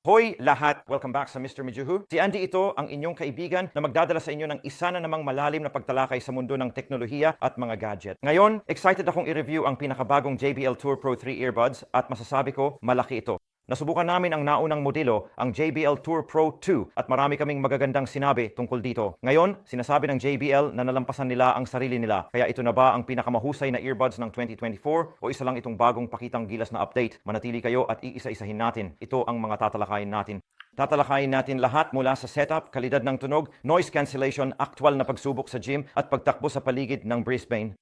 Hoy lahat! Welcome back sa Mr. Mijuhu. Si Andy ito, ang inyong kaibigan na magdadala sa inyo ng isa na namang malalim na pagtalakay sa mundo ng teknolohiya at mga gadget. Ngayon, excited akong i-review ang pinakabagong JBL Tour Pro 3 earbuds at masasabi ko, malaki ito. Nasubukan namin ang naunang modelo, ang JBL Tour Pro 2 at marami kaming magagandang sinabi tungkol dito. Ngayon, sinasabi ng JBL na nalampasan nila ang sarili nila. Kaya ito na ba ang pinakamahusay na earbuds ng 2024 o isa lang itong bagong pakitang gilas na update? Manatili kayo at iisa-isahin natin. Ito ang mga tatalakayin natin. Tatalakayin natin lahat mula sa setup, kalidad ng tunog, noise cancellation, aktwal na pagsubok sa gym at pagtakbo sa paligid ng Brisbane.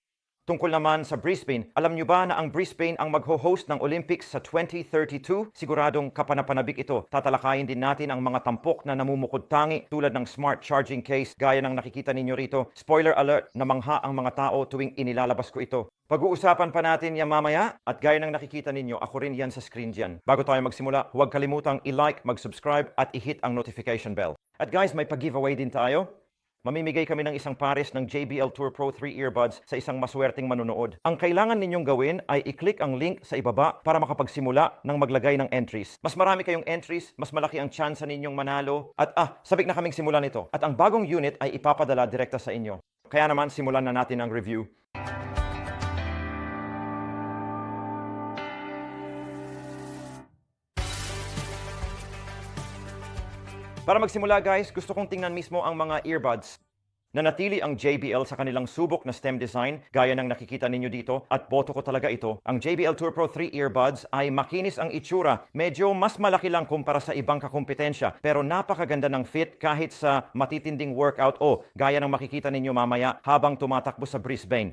Tungkol naman sa Brisbane, alam nyo ba na ang Brisbane ang magho-host ng Olympics sa 2032? Siguradong kapanapanabik ito. Tatalakayin din natin ang mga tampok na namumukod-tangi tulad ng smart charging case gaya ng nakikita ninyo rito. Spoiler alert, namangha ang mga tao tuwing inilalabas ko ito. Pag-uusapan pa natin yan mamaya at gaya ng nakikita ninyo, ako rin yan sa screen dyan. Bago tayo magsimula, huwag kalimutang i-like, mag-subscribe at i-hit ang notification bell. At guys, may pag-giveaway din tayo. Mamimigay kami ng isang pares ng JBL Tour Pro 3 earbuds sa isang maswerteng manonood. Ang kailangan ninyong gawin ay i-click ang link sa ibaba para makapagsimula ng maglagay ng entries. Mas marami kayong entries, mas malaki ang tsansa ninyong manalo. At sabik na kaming simulan ito. At ang bagong unit ay ipapadala direkta sa inyo. Kaya naman, simulan na natin ang review. Para magsimula guys, gusto kong tingnan mismo ang mga earbuds. Nanatili ang JBL sa kanilang subok na STEM design, gaya ng nakikita ninyo dito, at boto ko talaga ito. Ang JBL Tour Pro 3 earbuds ay makinis ang itsura. Medyo mas malaki lang kumpara sa ibang kakumpetensya, pero napakaganda ng fit kahit sa matitinding workout o gaya ng makikita ninyo mamaya habang tumatakbo sa Brisbane.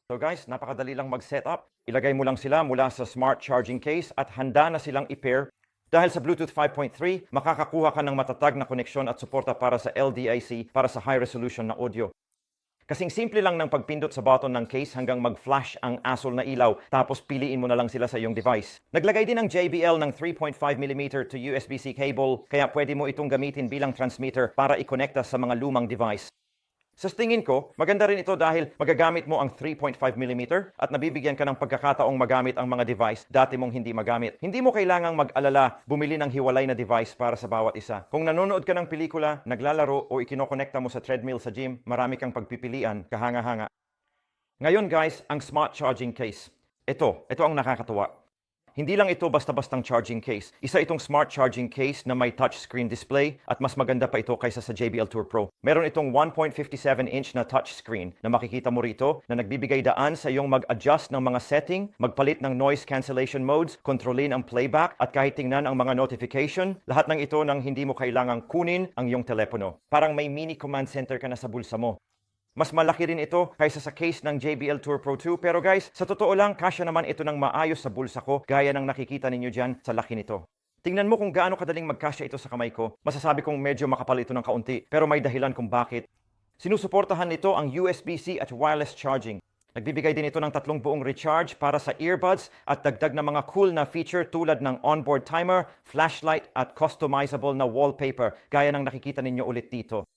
So guys, napakadali lang mag-setup. Ilagay mo lang sila mula sa smart charging case at handa na silang i-pair. Dahil sa Bluetooth 5.3, makakakuha ka ng matatag na koneksyon at suporta para sa LDAC para sa high-resolution na audio. Kasing simple lang ng pagpindot sa button ng case hanggang mag-flash ang asol na ilaw, tapos piliin mo na lang sila sa iyong device. Naglagay din ang JBL ng 3.5mm to USB-C cable, kaya pwede mo itong gamitin bilang transmitter para i-connecta sa mga lumang device. Sa tingin ko, maganda rin ito dahil magagamit mo ang 3.5mm at nabibigyan ka ng pagkakataong magamit ang mga device dati mong hindi magamit. Hindi mo kailangang mag-alala bumili ng hiwalay na device para sa bawat isa. Kung nanonood ka ng pelikula, naglalaro o ikinokonekta mo sa treadmill sa gym, marami kang pagpipilian, kahanga-hanga. Ngayon guys, ang smart charging case. Ito ang nakakatuwa. Hindi lang ito basta-bastang charging case. Isa itong smart charging case na may touchscreen display at mas maganda pa ito kaysa sa JBL Tour Pro. Meron itong 1.57-inch na touchscreen na makikita mo rito na nagbibigay daan sa iyong mag-adjust ng mga setting, magpalit ng noise cancellation modes, kontrolin ang playback at kahit tingnan ang mga notification, lahat ng ito nang hindi mo kailangang kunin ang iyong telepono. Parang may mini command center ka na sa bulsa mo. Mas malaki rin ito kaysa sa case ng JBL Tour Pro 2. Pero guys, sa totoo lang, kasya naman ito ng maayos sa bulsa ko gaya ng nakikita ninyo dyan sa laki nito. Tingnan mo kung gaano kadaling magkasya ito sa kamay ko. Masasabi kong medyo makapal ito ng kaunti, pero may dahilan kung bakit. Sinusuportahan nito ang USB-C at wireless charging. Nagbibigay din ito ng 3 buong recharge para sa earbuds at dagdag na mga cool na feature tulad ng onboard timer, flashlight at customizable na wallpaper gaya ng nakikita ninyo ulit dito.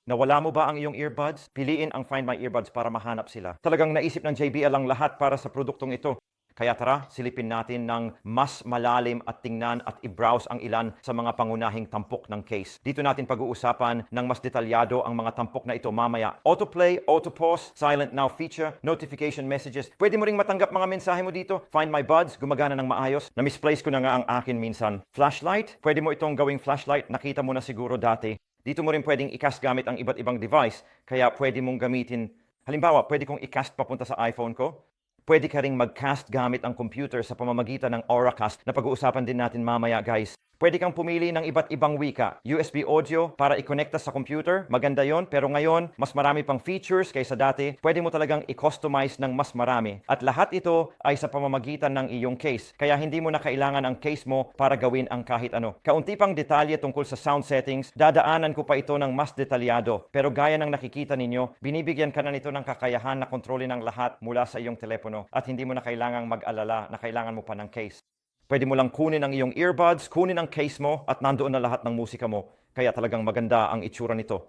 Nawala mo ba ang iyong earbuds? Piliin ang Find My Earbuds para mahanap sila. Talagang naisip ng JBL ang lahat para sa produktong ito. Kaya tara, silipin natin ng mas malalim at tingnan at i-browse ang ilan sa mga pangunahing tampok ng case. Dito natin pag-uusapan ng mas detalyado ang mga tampok na ito mamaya. Autoplay, autopause, silent now feature, notification messages. Pwede mo ring matanggap mga mensahe mo dito. Find My Buds, gumagana ng maayos. Na-misplace ko na nga ang akin minsan. Flashlight, pwede mo itong gawing flashlight. Nakita mo na siguro dati. Dito mo rin pwedeng i-cast gamit ang iba't ibang device, kaya pwede mong gamitin, halimbawa, pwede kong i-cast papunta sa iPhone ko. Pwede ka ring mag-cast gamit ang computer sa pamamagitan ng Auracast na pag-uusapan din natin mamaya guys. Pwede kang pumili ng iba't ibang wika. USB audio para i-connecta sa computer. Maganda yon, pero ngayon, mas marami pang features kaysa dati. Pwede mo talagang i-customize ng mas marami. At lahat ito ay sa pamamagitan ng iyong case. Kaya hindi mo na kailangan ang case mo para gawin ang kahit ano. Kaunti pang detalye tungkol sa sound settings, dadaanan ko pa ito ng mas detalyado. Pero gaya ng nakikita ninyo, binibigyan ka na nito ng kakayahan na kontrolin ang lahat mula sa iyong telepono. At hindi mo na kailangang mag-alala na kailangan mo pa ng case. Pwede mo lang kunin ang iyong earbuds, kunin ang case mo at nandoon na lahat ng musika mo. Kaya talagang maganda ang itsura nito.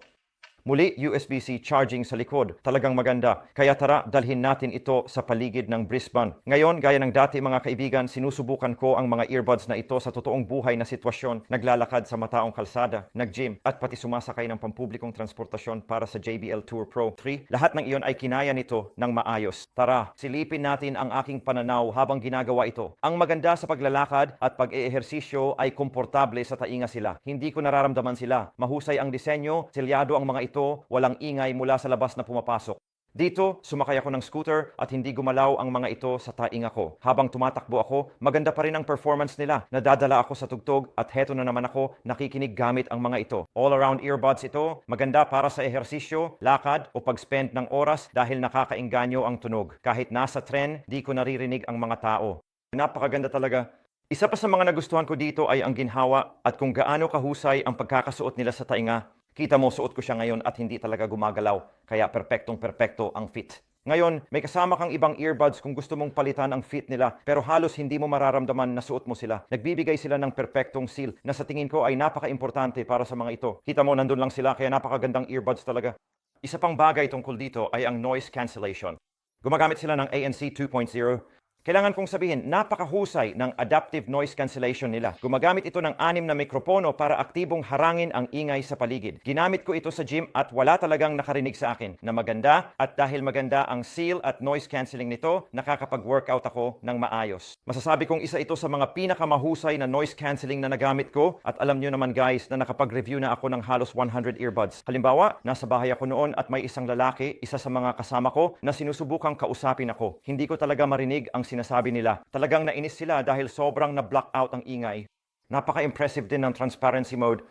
Muli, USB-C charging sa likod. Talagang maganda. Kaya tara, dalhin natin ito sa paligid ng Brisbane. Ngayon, gaya ng dati mga kaibigan, sinusubukan ko ang mga earbuds na ito sa totoong buhay na sitwasyon, naglalakad sa mataong kalsada, nag-gym, at pati sumasakay ng pampublikong transportasyon para sa JBL Tour Pro 3. Lahat ng iyon ay kinaya nito ng maayos. Tara, silipin natin ang aking pananaw habang ginagawa ito. Ang maganda sa paglalakad at pag-eehersisyo ay komportable sa tainga sila. Hindi ko nararamdaman sila. Mahusay ang disenyo, selyado ang mga ito, walang ingay mula sa labas na pumapasok. Dito, sumakay ako ng scooter at hindi gumalaw ang mga ito sa tainga ko. Habang tumatakbo ako, maganda pa rin ang performance nila. Nadadala ako sa tugtog at heto na naman ako nakikinig gamit ang mga ito. All-around earbuds ito, maganda para sa ehersisyo, lakad o pag-spend ng oras dahil nakakainganyo ang tunog. Kahit nasa tren, di ko naririnig ang mga tao. Napakaganda talaga. Isa pa sa mga nagustuhan ko dito ay ang ginhawa at kung gaano kahusay ang pagkakasuot nila sa tainga. Kita mo, suot ko siya ngayon at hindi talaga gumagalaw, kaya perpektong-perpekto ang fit. Ngayon, may kasama kang ibang earbuds kung gusto mong palitan ang fit nila, pero halos hindi mo mararamdaman na suot mo sila. Nagbibigay sila ng perpektong seal na sa tingin ko ay napaka-importante para sa mga ito. Kita mo, nandun lang sila, kaya napakagandang earbuds talaga. Isa pang bagay tungkol dito ay ang noise cancellation. Gumagamit sila ng ANC 2.0. Kailangan kong sabihin, napakahusay ng adaptive noise cancellation nila. Gumagamit ito ng 6 na mikropono para aktibong harangin ang ingay sa paligid. Ginamit ko ito sa gym at wala talagang nakarinig sa akin na maganda at dahil maganda ang seal at noise cancelling nito, nakakapag-workout ako ng maayos. Masasabi kong isa ito sa mga pinakamahusay na noise cancelling na nagamit ko at alam nyo naman guys na nakapag-review na ako ng halos 100 earbuds. Halimbawa, nasa bahay ako noon at may isang lalaki, isa sa mga kasama ko, na sinusubukang kausapin ako. Hindi ko talaga marinig ang sinasabi nila. Talagang nainis sila dahil sobrang na-block out ang ingay. Napaka-impressive din ng transparency mode.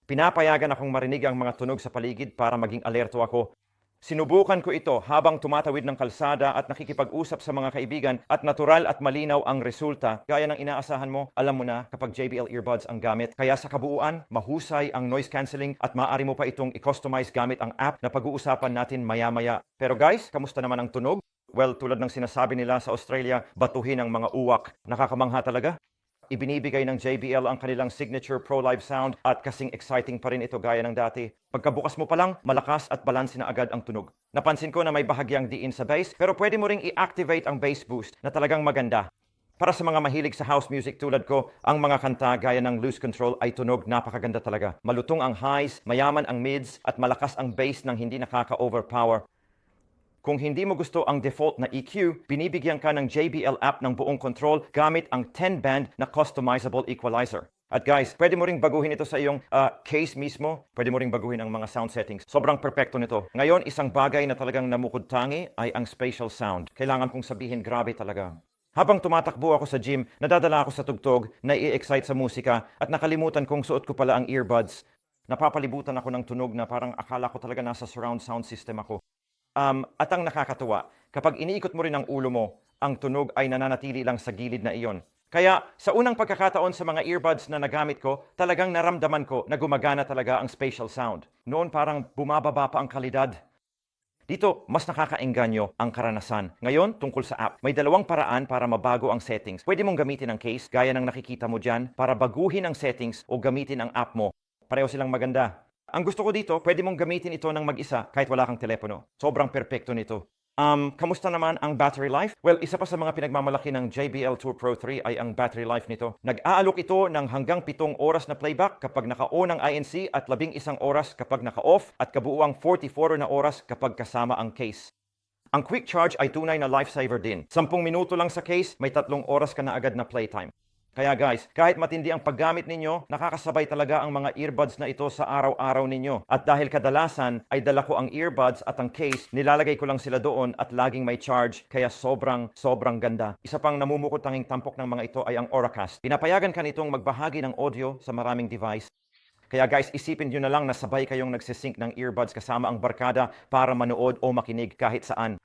Pinapayagan akong marinig ang mga tunog sa paligid para maging alerto ako. Sinubukan ko ito habang tumatawid ng kalsada at nakikipag-usap sa mga kaibigan at natural at malinaw ang resulta. Gaya ng inaasahan mo, alam mo na kapag JBL earbuds ang gamit. Kaya sa kabuuan, mahusay ang noise cancelling at maaari mo pa itong i-customize gamit ang app na pag-uusapan natin maya-maya. Pero guys, kamusta naman ang tunog? Well, tulad ng sinasabi nila sa Australia, batuhin ang mga uwak. Nakakamangha talaga. Ibinibigay ng JBL ang kanilang signature pro-live sound at kasing exciting pa rin ito gaya ng dati. Pagkabukas mo pa lang, malakas at balanse na agad ang tunog. Napansin ko na may bahagyang diin sa bass, pero pwede mo ring i-activate ang bass boost na talagang maganda. Para sa mga mahilig sa house music tulad ko, ang mga kanta gaya ng Lose Control ay tunog napakaganda talaga. Malutong ang highs, mayaman ang mids, at malakas ang bass nang hindi nakaka-overpower. Kung hindi mo gusto ang default na EQ, binibigyan ka ng JBL app ng buong control gamit ang 10-band na customizable equalizer. At guys, pwede mo ring baguhin ito sa iyong case mismo. Pwede mo ring baguhin ang mga sound settings. Sobrang perfecto nito. Ngayon, isang bagay na talagang namukod-tangi ay ang spatial sound. Kailangan kong sabihin, grabe talaga. Habang tumatakbo ako sa gym, nadadala ako sa tugtog, nai-excite sa musika, at nakalimutan kong suot ko pala ang earbuds. Napapalibutan ako ng tunog na parang akala ko talaga nasa surround sound system ako. At ang nakakatuwa, kapag iniikot mo rin ang ulo mo, ang tunog ay nananatili lang sa gilid na iyon. Kaya sa unang pagkakataon sa mga earbuds na nagamit ko, talagang naramdaman ko na gumagana talaga ang spatial sound. Noon parang bumababa pa ang kalidad. Dito, mas nakakaengganyo ang karanasan. Ngayon, tungkol sa app, may 2 paraan para mabago ang settings. Pwede mong gamitin ang case, gaya ng nakikita mo dyan, para baguhin ang settings o gamitin ang app mo. Pareho silang maganda. Ang gusto ko dito, pwede mong gamitin ito ng mag-isa kahit wala kang telepono. Sobrang perpekto nito. Kamusta naman ang battery life? Well, isa pa sa mga pinagmamalaki ng JBL Tour Pro 3 ay ang battery life nito. Nag-aalok ito ng hanggang 7 oras na playback kapag naka-on ang INC at 11 oras kapag naka-off at kabuuang 44 na oras kapag kasama ang case. Ang quick charge ay tunay na lifesaver din. 10 minuto lang sa case, may 3 oras ka na agad na playtime. Kaya guys, kahit matindi ang paggamit ninyo, nakakasabay talaga ang mga earbuds na ito sa araw-araw ninyo. At dahil kadalasan ay dala ko ang earbuds at ang case, nilalagay ko lang sila doon at laging may charge, kaya sobrang ganda. Isa pang namumukod tanging tampok ng mga ito ay ang Auracast. Pinapayagan ka nitong magbahagi ng audio sa maraming device. Kaya guys, isipin nyo na lang na sabay kayong nagsisync ng earbuds kasama ang barkada para manood o makinig kahit saan.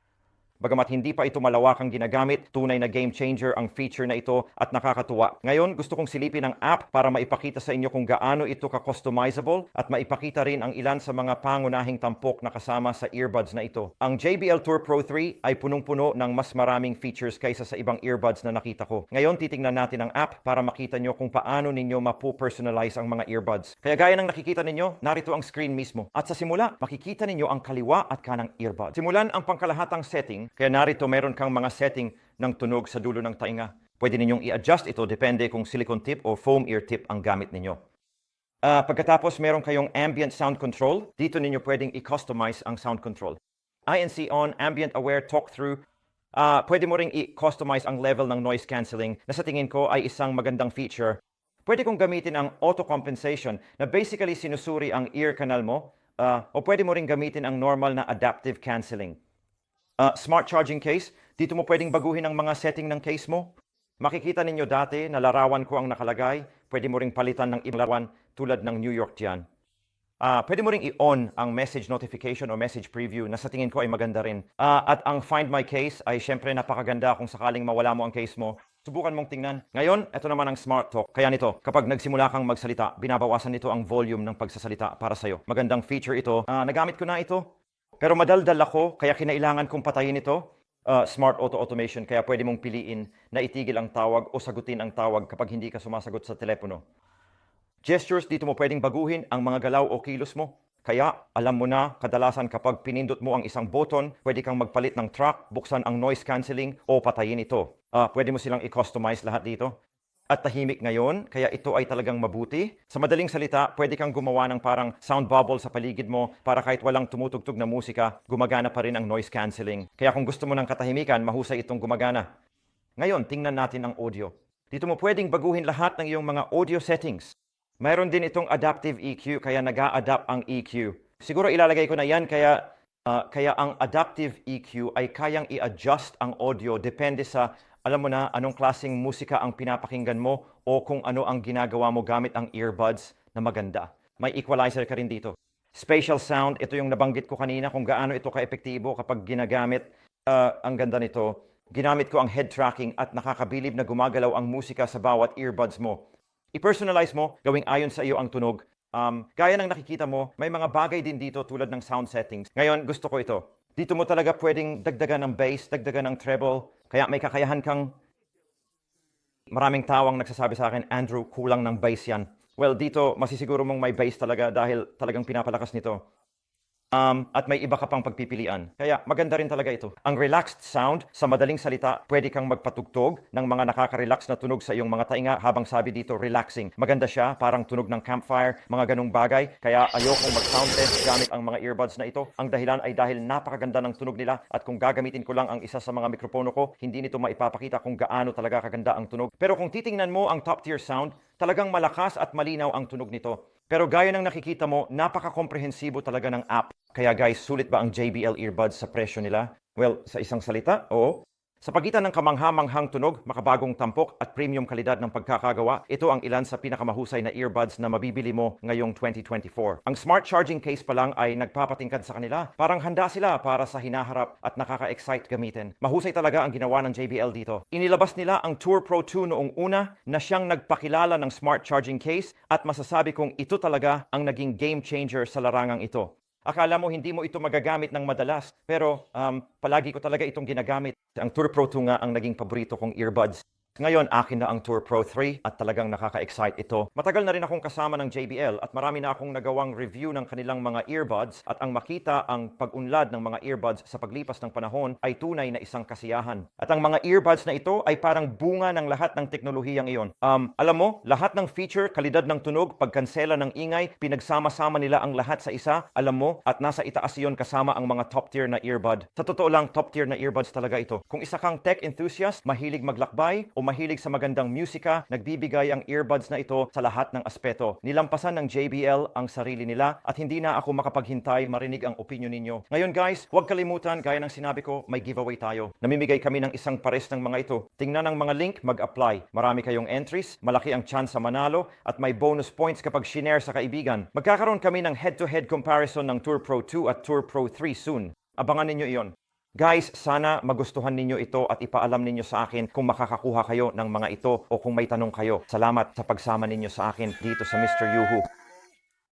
Bagamat hindi pa ito malawakang ginagamit, tunay na game changer ang feature na ito at nakakatuwa. Ngayon, gusto kong silipin ang app para maipakita sa inyo kung gaano ito ka-customizable at maipakita rin ang ilan sa mga pangunahing tampok na kasama sa earbuds na ito. Ang JBL Tour Pro 3 ay punong-puno ng mas maraming features kaysa sa ibang earbuds na nakita ko. Ngayon, titingnan natin ang app para makita nyo kung paano ninyo mapo-personalize ang mga earbuds. Kaya gaya ng nakikita ninyo, narito ang screen mismo. At sa simula, makikita ninyo ang kaliwa at kanang earbud. Simulan ang pangkalahatang setting, kaya narito meron kang mga setting ng tunog sa dulo ng tainga. Pwede ninyong i-adjust ito depende kung silicone tip o foam ear tip ang gamit ninyo. Pagkatapos meron kayong ambient sound control, dito ninyo pwedeng i-customize ang sound control. ANC on, ambient aware, talk through. Pwede mo ring i-customize ang level ng noise cancelling na sa tingin ko ay isang magandang feature. Pwede kong gamitin ang auto compensation na basically sinusuri ang ear canal mo o pwede mo ring gamitin ang normal na adaptive cancelling. Smart charging case, dito mo pwedeng baguhin ang mga setting ng case mo. Makikita ninyo dati na larawan ko ang nakalagay. Pwede mo ring palitan ng ibang larawan tulad ng New York diyan. Pwede mo ring i-on ang message notification o message preview na sa tingin ko ay maganda rin. At ang Find My Case ay syempre napakaganda kung sakaling mawala mo ang case mo. Subukan mong tingnan. Ngayon, ito naman ang Smart Talk. Kaya nito, kapag nagsimula kang magsalita, binabawasan nito ang volume ng pagsasalita para sa'yo. Magandang feature ito. Nagamit ko na ito. Pero madaldal ako, kaya kinailangan kong patayin ito. Smart Auto Automation, kaya pwede mong piliin na itigil ang tawag o sagutin ang tawag kapag hindi ka sumasagot sa telepono. Gestures, dito mo pwedeng baguhin ang mga galaw o kilos mo. Kaya, alam mo na, kadalasan kapag pinindot mo ang isang button, pwede kang magpalit ng track, buksan ang noise cancelling o patayin ito. Pwede mo silang i-customize lahat dito. At tahimik ngayon, kaya ito ay talagang mabuti. Sa madaling salita, pwede kang gumawa ng parang sound bubble sa paligid mo para kahit walang tumutugtog na musika, gumagana pa rin ang noise cancelling. Kaya kung gusto mo ng katahimikan, mahusay itong gumagana. Ngayon, tingnan natin ang audio. Dito mo pwedeng baguhin lahat ng iyong mga audio settings. Mayroon din itong adaptive EQ, kaya nag-a-adapt ang EQ. Siguro ilalagay ko na yan, kaya ang adaptive EQ ay kayang i-adjust ang audio depende sa alam mo na anong klaseng musika ang pinapakinggan mo o kung ano ang ginagawa mo gamit ang earbuds na maganda. May equalizer ka rin dito. Spatial sound, ito yung nabanggit ko kanina kung gaano ito ka-epektibo kapag ginagamit. Ang ganda nito. Ginamit ko ang head tracking at nakakabilib na gumagalaw ang musika sa bawat earbuds mo. I-personalize mo, gawing ayon sa iyo ang tunog. Gaya ng nakikita mo, may mga bagay din dito tulad ng sound settings. Ngayon, gusto ko ito. Dito mo talaga pwedeng dagdagan ng bass, dagdagan ng treble. Kaya may kakayahan kang... Maraming tawang nagsasabi sa akin, Andrew, kulang ng bass yan. Well, dito masisiguro mong may bass talaga dahil talagang pinapalakas nito. At may iba ka pang pagpipilian. Kaya maganda rin talaga ito. Ang relaxed sound, sa madaling salita, pwede kang magpatugtog ng mga nakaka-relax na tunog sa iyong mga tainga habang sabi dito, relaxing. Maganda siya, parang tunog ng campfire, mga ganung bagay. Kaya ayokong mag-sound test gamit ang mga earbuds na ito. Ang dahilan ay dahil napakaganda ng tunog nila at kung gagamitin ko lang ang isa sa mga mikropono ko, hindi nito maipapakita kung gaano talaga kaganda ang tunog. Pero kung titingnan mo ang top-tier sound, talagang malakas at malinaw ang tunog nito. Pero gaya ng nakikita mo, napaka-komprehensibo talaga ng app. Kaya guys, sulit ba ang JBL earbuds sa presyo nila? Well, sa isang salita, oo. Sa pagitan ng kamangha-manghang tunog, makabagong tampok at premium kalidad ng pagkakagawa, ito ang ilan sa pinakamahusay na earbuds na mabibili mo ngayong 2024. Ang smart charging case pa lang ay nagpapatingkad sa kanila. Parang handa sila para sa hinaharap at nakaka-excite gamitin. Mahusay talaga ang ginawa ng JBL dito. Inilabas nila ang Tour Pro 2 noong una na siyang nagpakilala ng smart charging case at masasabi kong ito talaga ang naging game changer sa larangang ito. Akala mo hindi mo ito magagamit ng madalas, pero palagi ko talaga itong ginagamit. Ang Tour Pro 2 nga ang naging paborito kong earbuds. Ngayon, akin na ang Tour Pro 3 at talagang nakaka-excite ito. Matagal na rin akong kasama ng JBL at marami na akong nagawang review ng kanilang mga earbuds at ang makita ang pag-unlad ng mga earbuds sa paglipas ng panahon ay tunay na isang kasiyahan. At ang mga earbuds na ito ay parang bunga ng lahat ng teknolohiyang iyon. Alam mo, lahat ng feature, kalidad ng tunog, pagkansela ng ingay, pinagsama-sama nila ang lahat sa isa, alam mo, at nasa itaas iyon kasama ang mga top-tier na earbud. Sa totoo lang, top-tier na earbuds talaga ito. Kung isa kang tech enthusiast, mahilig maglakbay, o mahilig sa magandang musika, nagbibigay ang earbuds na ito sa lahat ng aspeto. Nilampasan ng JBL ang sarili nila at hindi na ako makapaghintay marinig ang opinion ninyo. Ngayon guys, huwag kalimutan, gaya ng sinabi ko, may giveaway tayo. Namimigay kami ng isang pares ng mga ito. Tingnan ang mga link, mag-apply. Marami kayong entries, malaki ang chance sa manalo, at may bonus points kapag shinare sa kaibigan. Magkakaroon kami ng head-to-head comparison ng Tour Pro 2 at Tour Pro 3 soon. Abangan ninyo iyon. Guys, sana magustuhan ninyo ito at ipaalam ninyo sa akin kung makakakuha kayo ng mga ito o kung may tanong kayo. Salamat sa pagsama ninyo sa akin dito sa Mr. Yuhu.